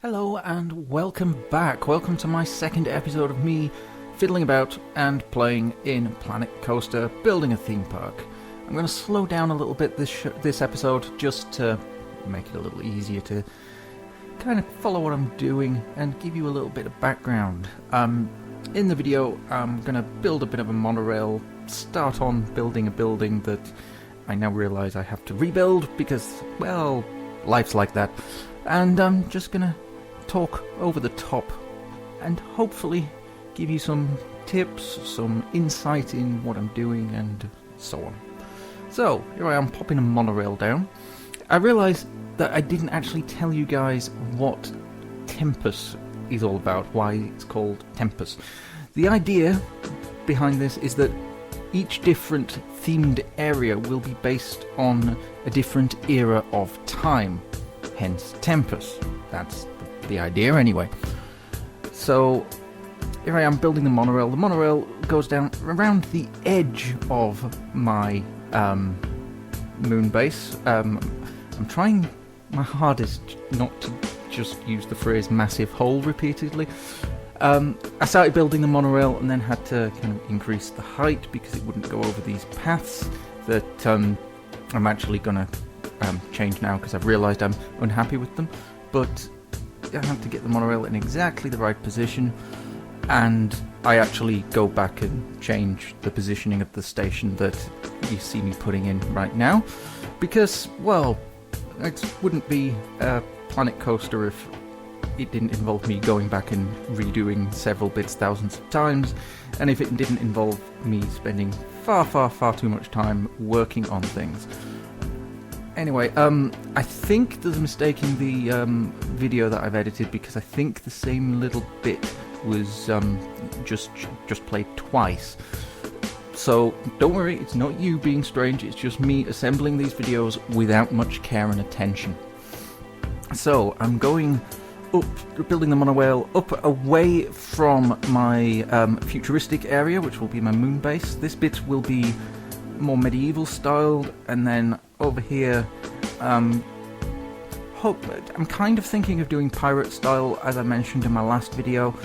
Hello and welcome back. Welcome to my second episode of me fiddling about and playing in Planet Coaster, building a theme park. I'm going to slow down a little bit this episode just to make it a little easier to kind of follow what I'm doing and give you a little bit of background. In the video I'm going to build a bit of a monorail, start on building a building that I now realise I have to rebuild because, well, life's like that. And I'm just going to talk over the top and hopefully give you some tips, some insight in what I'm doing and so on. So, here I am popping a monorail down. I realised that I didn't actually tell you guys what Tempus is all about, why it's called Tempus. The idea behind this is that each different themed area will be based on a different era of time, hence Tempus. That's the idea anyway. So here I am building the monorail. The monorail goes down around the edge of my moon base. I'm trying my hardest not to just use the phrase massive hole repeatedly. I started building the monorail and then had to kind of increase the height because it wouldn't go over these paths that I'm actually going to change now because I've realised I'm unhappy with them. But I have to get the monorail in exactly the right position, and I actually go back and change the positioning of the station that you see me putting in right now, because, well, it wouldn't be a Planet Coaster if it didn't involve me going back and redoing several bits thousands of times, and if it didn't involve me spending far too much time working on things. Anyway, I think there's a mistake in the video that I've edited because I think the same little bit was just played twice. So don't worry, it's not you being strange, it's just me assembling these videos without much care and attention. So I'm going up, building the monorail up away from my futuristic area, which will be my moon base. This bit will be more medieval styled, and then over here I'm kind of thinking of doing pirate style, as I mentioned in my last video.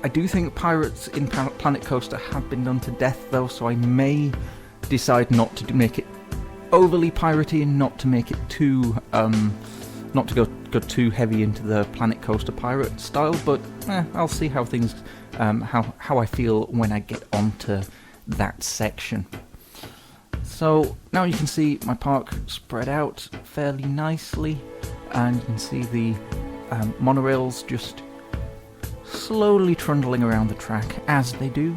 I do think pirates in Planet Coaster have been done to death though, so I may decide not to make it overly piratey and not to make it too not to go too heavy into the Planet Coaster pirate style, but I'll see how things how I feel when I get onto that section. So now you can see my park spread out fairly nicely, and you can see the monorails just slowly trundling around the track as they do.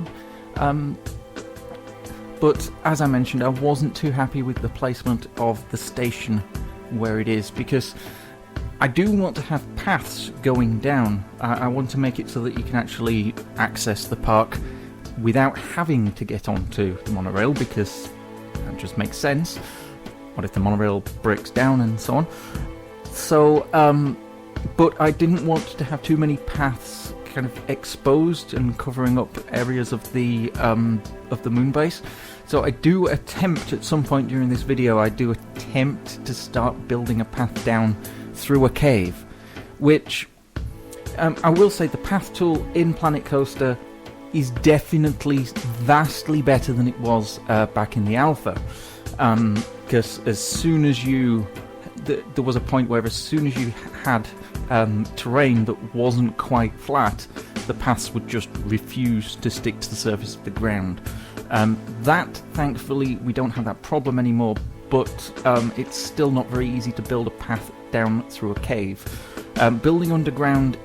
But as I mentioned, I wasn't too happy with the placement of the station where it is, because I do want to have paths going down. I want to make it so that you can actually access the park without having to get onto the monorail, because that just makes sense. What if the monorail breaks down and so on? So, but I didn't want to have too many paths kind of exposed and covering up areas of the moon base. So I do attempt at some point during this video, I do attempt to start building a path down through a cave, which I will say the path tool in Planet Coaster is definitely vastly better than it was back in the alpha, because as soon as there was a point where as soon as you had terrain that wasn't quite flat, the paths would just refuse to stick to the surface of the ground. That, thankfully, we don't have that problem anymore, but it's still not very easy to build a path down through a cave. Building underground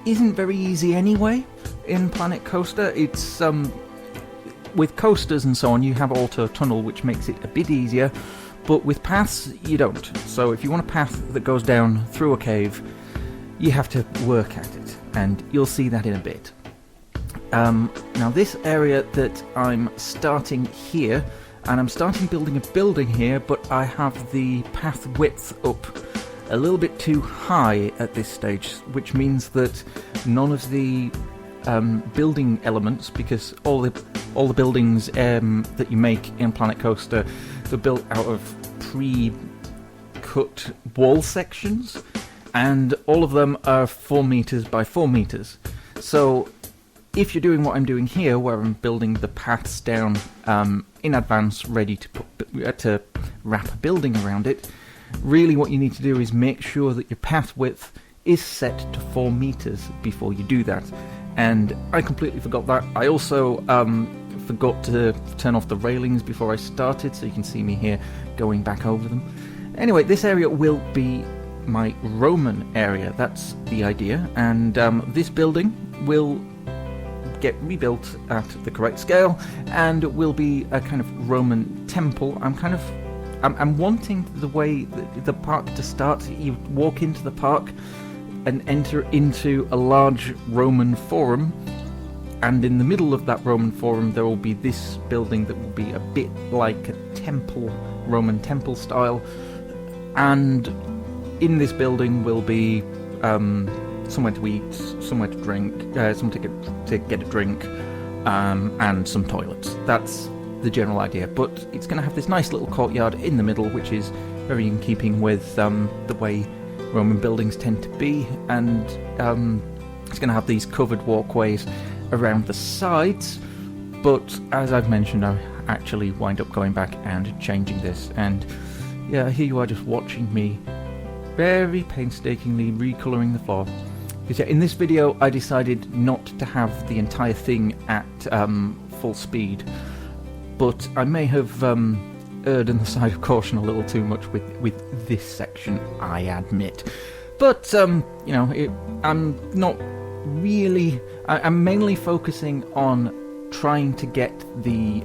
isn't very easy anyway in Planet Coaster. It's with coasters and so on, you have auto tunnel, which makes it a bit easier, but with paths you don't. So if you want a path that goes down through a cave, you have to work at it, and you'll see that in a bit. Now this area that I'm starting here, and I'm starting building a building here, but I have the path width up a little bit too high at this stage, which means that none of the building elements, because all the buildings that you make in Planet Coaster, they're built out of pre-cut wall sections, and all of them are 4 meters by 4 meters. So if you're doing what I'm doing here, where I'm building the paths down in advance, ready to wrap a building around it, really what you need to do is make sure that your path width is set to 4 meters before you do that. And I completely forgot that. I also forgot to turn off the railings before I started, so you can see me here going back over them. Anyway, this area will be my Roman area, that's the idea, and this building will get rebuilt at the correct scale and will be a kind of Roman temple. I'm wanting the way the park to start. You walk into the park and enter into a large Roman forum, and in the middle of that Roman forum there will be this building that will be a bit like a temple, Roman temple style, and in this building will be somewhere to eat, somewhere to drink, somewhere to get a drink, and some toilets. That's the general idea, but it's going to have this nice little courtyard in the middle, which is very in keeping with the way Roman buildings tend to be, and it's going to have these covered walkways around the sides, but as I've mentioned, I actually wind up going back and changing this, and yeah, here you are just watching me very painstakingly recolouring the floor. Because in this video I decided not to have the entire thing at full speed, but I may have erred on the side of caution a little too much with this section, I admit. But, you know, I'm not really... I'm mainly focusing on trying to get the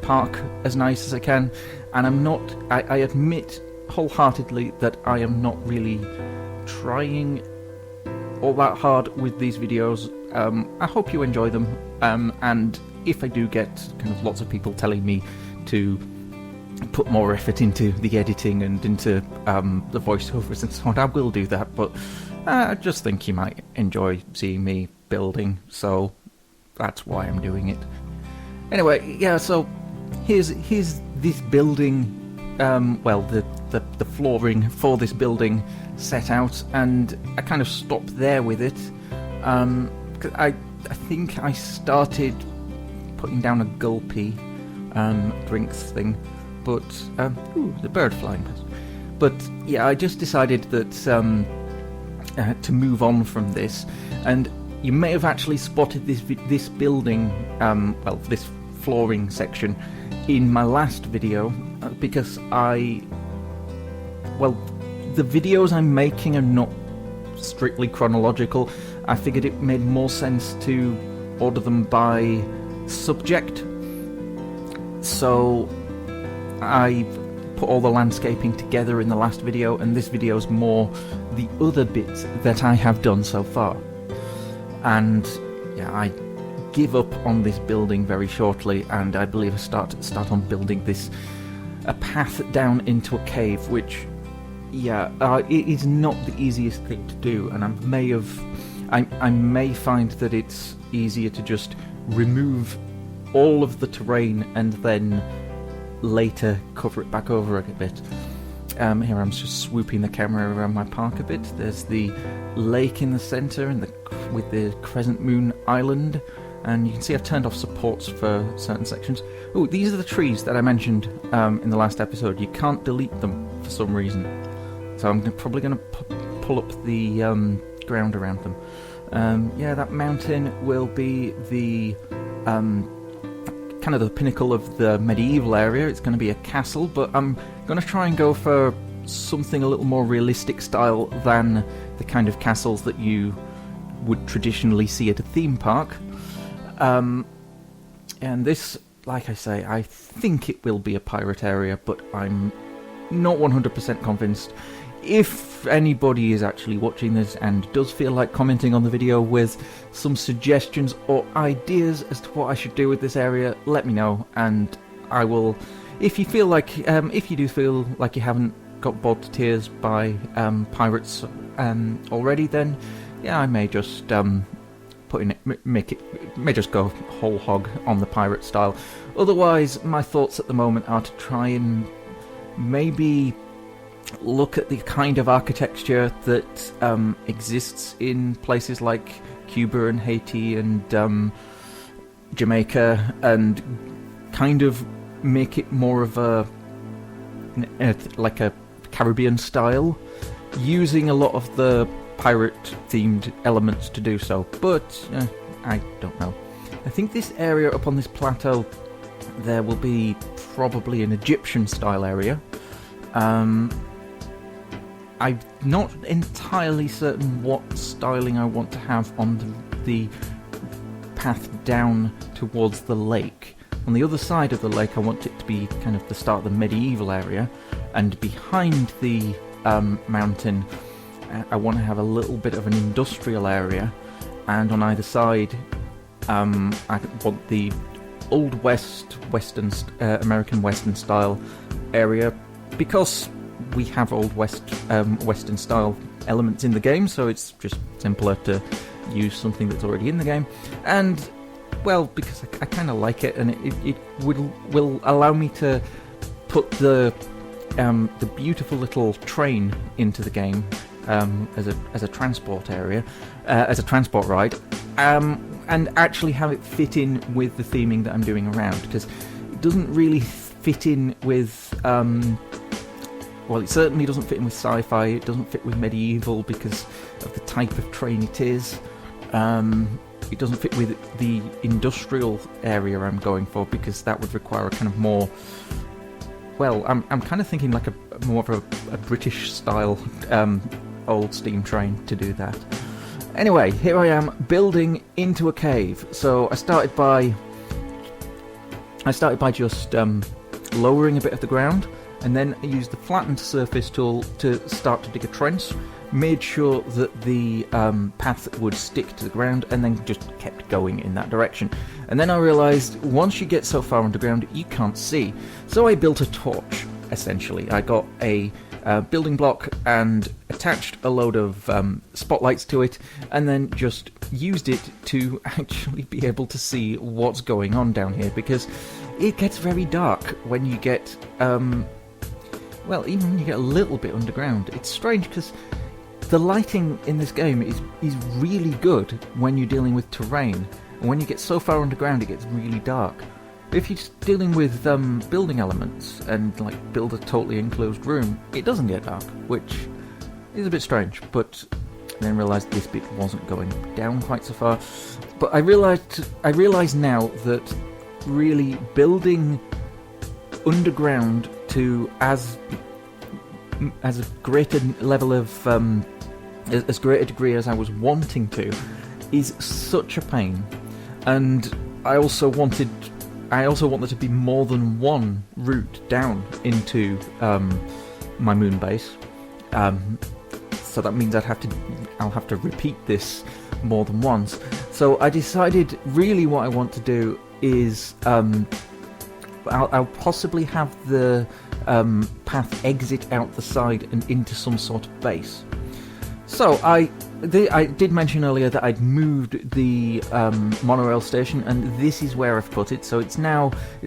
park as nice as I can, and I'm not... I admit wholeheartedly that I am not really trying all that hard with these videos. I hope you enjoy them, and if I do get kind of lots of people telling me to put more effort into the editing and into the voiceovers and so on, I will do that, but I just think you might enjoy seeing me building, so that's why I'm doing it. Anyway, yeah, so here's this building, well, the flooring for this building set out, and I kind of stopped there with it. I think I started putting down a gulpy drinks thing, but ooh, the bird flying past. But yeah, I just decided that to move on from this, and you may have actually spotted this building, well, this flooring section in my last video, because well, the videos I'm making are not strictly chronological. I figured it made more sense to order them by subject, so I put all the landscaping together in the last video, and this video is more the other bits that I have done so far. And yeah, I give up on this building very shortly, and I believe I start on building a path down into a cave, which, yeah, it is not the easiest thing to do, and I may find that it's easier to just remove all of the terrain and then later cover it back over a bit. Here I'm just swooping the camera around my park a bit. There's the lake in the centre and with the crescent moon island, and you can see I've turned off supports for certain sections. Oh, these are the trees that I mentioned in the last episode. You can't delete them for some reason, so I'm probably going to pull up the ground around them. Yeah, that mountain will be the kind of the pinnacle of the medieval area. It's going to be a castle, but I'm going to try and go for something a little more realistic style than the kind of castles that you would traditionally see at a theme park. And this, like I say, I think it will be a pirate area, but I'm not 100% convinced. If anybody is actually watching this and does feel like commenting on the video with some suggestions or ideas as to what I should do with this area, let me know, and I will. If you feel like, if you do feel like you haven't got bored to tears by pirates already, then yeah, I may just may just go whole hog on the pirate style. Otherwise, my thoughts at the moment are to try and maybe look at the kind of architecture that exists in places like Cuba and Haiti and Jamaica, and kind of make it more of like a Caribbean style, using a lot of the pirate-themed elements to do so. But I don't know. I think this area up on this plateau, there will be probably an Egyptian-style area. I'm not entirely certain what styling I want to have on the path down towards the lake. On the other side of the lake, I want it to be kind of the start of the medieval area, and behind the mountain, I want to have a little bit of an industrial area, and on either side, I want the Old West, American Western style area, because we have Old West, Western style elements in the game, so it's just simpler to use something that's already in the game, and well, because I kind of like it, and it will allow me to put the beautiful little train into the game as a transport area, as a transport ride, and actually have it fit in with the theming that I'm doing around, because it doesn't really fit in with well, it certainly doesn't fit in with sci-fi, it doesn't fit with medieval because of the type of train it is. It doesn't fit with the industrial area I'm going for, because that would require a kind of more... Well, I'm kind of thinking like more of a British style old steam train to do that. Anyway, here I am building into a cave. So I started by just lowering a bit of the ground, and then I used the flattened surface tool to start to dig a trench, made sure that the path would stick to the ground, and then just kept going in that direction. And then I realised once you get so far underground you can't see, so I built a torch, essentially. I got a building block and attached a load of spotlights to it, and then just used it to actually be able to see what's going on down here, because it gets very dark when you get well, even when you get a little bit underground. It's strange because the lighting in this game is really good when you're dealing with terrain, and when you get so far underground it gets really dark. But if you're just dealing with building elements and like build a totally enclosed room, it doesn't get dark, which is a bit strange. But I then realised this bit wasn't going down quite so far. But I realised now that really building underground to as a greater level of as great a degree as I was wanting to is such a pain, and I also wanted there to be more than one route down into my moon base, so that means I'll have to repeat this more than once. So I decided really what I want to do is I'll possibly have the path exit out the side and into some sort of base. So I did mention earlier that I'd moved the monorail station, and this is where I've put it. So it's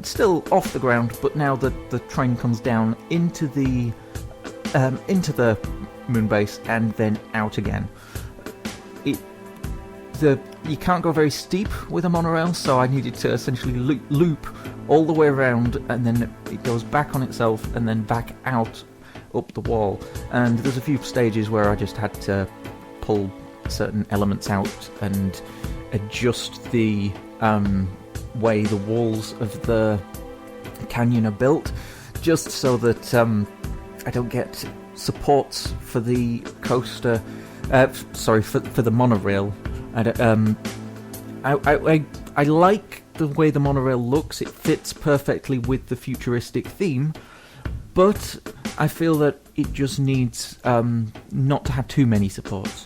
still off the ground, but now the train comes down into the moon base and then out again. You can't go very steep with a monorail, so I needed to essentially loop all the way around, and then it goes back on itself and then back out up the wall. And there's a few stages where I just had to pull certain elements out and adjust the way the walls of the canyon are built, just so that I don't get supports for the coaster, for the monorail. I like the way the monorail looks. It fits perfectly with the futuristic theme, but I feel that it just needs not to have too many supports.